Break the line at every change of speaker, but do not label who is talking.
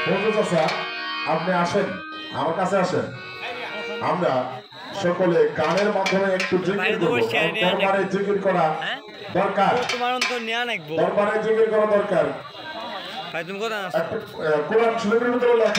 হুজুর চাচা আপনি আসেন, আমার কাছে আসেন। আমরা সকলে গানের মাধ্যমে একটু জিকির করব। দরবারে জিকির করা দরকার, দরবারে জিকির করা দরকার।
ভাই তুমি কোথায় আছো?
কোরআন শরীফের ভিতরে লেখা